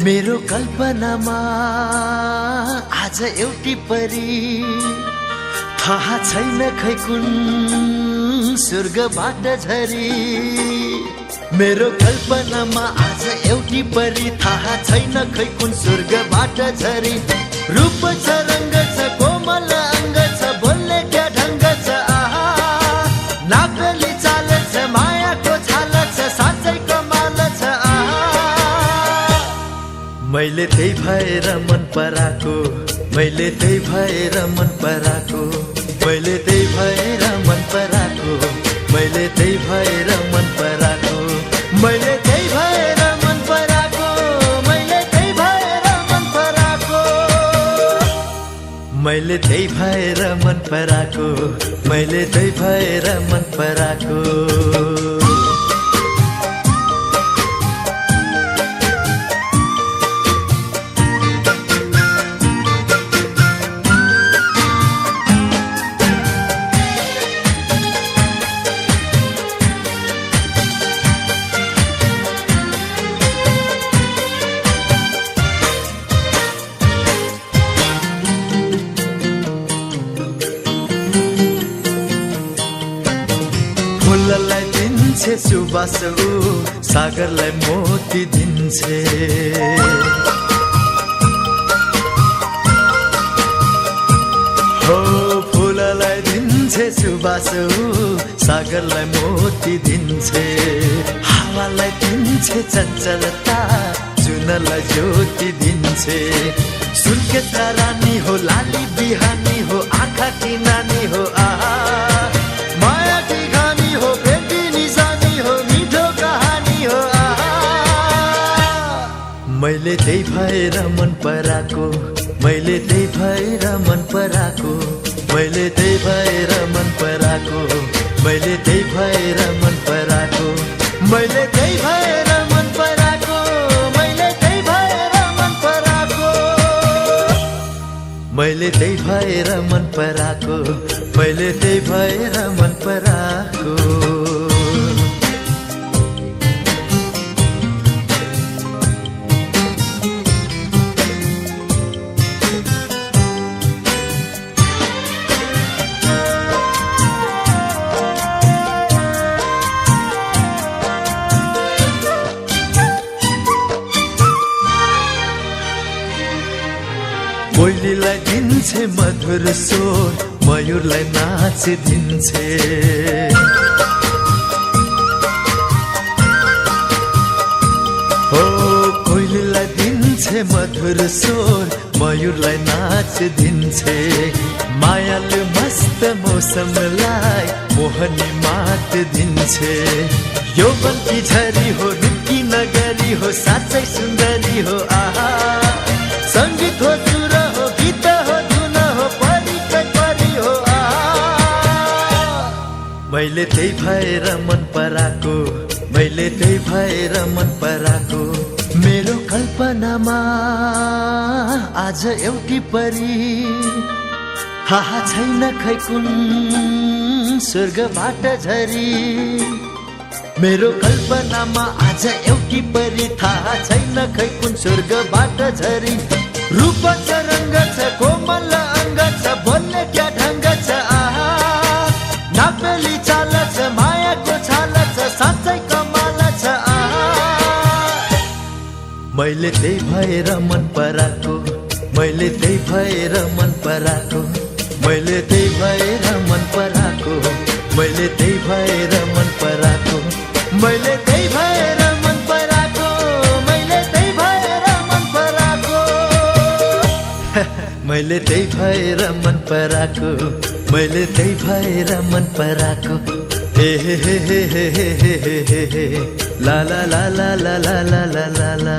मेरो कल्पनामा आज एउटी परी थाहा छैन खै कुन स्वर्गबाट झरी। मेरो कल्पनामा आज एउटी परी थाहा छैन खै कुन स्वर्गबाट झरी। रूप छ रङ्ग छ कोमल अङ्ग छ बोल्ने क्या ढङ्ग छ आहा नागली चाल छ मायाको छाल छ साँच्चै कमाल छ आहा। मैले त्यही भएर मन पराको मैले त्यही भएर मन पराको मैले त्यही भएर मन पराको मैले त्यही भएर मन पराको मैले त्यही भएर मन पराको मैले त्यही भएर मन पराको मैले त्यही भएर मन पराको मैले त्यही भएर मन पराको। फुललाई दिन्छे सुबास सागरलाई मोती दिन्छे। हो फुललाई दिन्छे सुबास सागरलाई मोती दिन्छे। हावालाई दिन्छे चञ्चलता जुनलाई ज्योति दिन्छे। सुनकेशका रानी हो लाली बिहानी हो आँखा की नानी हो आहा माया की गानी हो बेटी निशानी हो मिठो कहानी हो आहा। मैले त्यही भएर मन पराको मैले त्यही भएर मन पराको मैले त्यही भएर मन पराको मैले त्यही भएर मन पराको मैले त्यही भएर मन पराको मैले त्यही भएर मन पराको मैले त्यही भएर मन पराको मैले त्यही भएर मन पराको। कोइलीलाई दिन्छे मधुर स्वर मयूरलाई नाच दिन्छे। हो कोइलीलाई दिन्छे मधुर स्वर मयूरलाई नाच दिन्छे। मायाले मस्त मौसमलाई मोहनी मात दिन्छे। यौवनकी झरी हो रुकी नगरी हो साँच्चै सुन्दरी हो आहा संगीत हो सुर हो गीत हो धुन हो परिकै परी हो आहा। मैले त्यही भएर मन पराको मैले त्यही भएर मन पराको। मेरो कल्पनामा आज एउटी परी थाहा छैन खै कुन स्वर्गबाट झरी। मेरो कल्पनामा आज एउटी परी थाहा छैन खै कुन स्वर्गबाट झरी। रूप छ रङ्ग छ कोमल अङ्ग छ बोल्ने क्या ढङ्ग छ आहा नापेली चाल छ मायाको छाल छ साँच्चै कमाल छ आहा। मैले त्यही भएर मन पराको मैले त्यही भएर मन पराको मैले त्यही भएर मन पराको मैले त्यही भएर मन पराको मैले त्यही भएर मन पराको मैले त्यही भएर मन पराको मैले त्यही भएर मन पराको मैले त्यही भएर मन पराको। हे हे हे हे हे हे हे हे ला ला ला ला ला ला ला ला ला।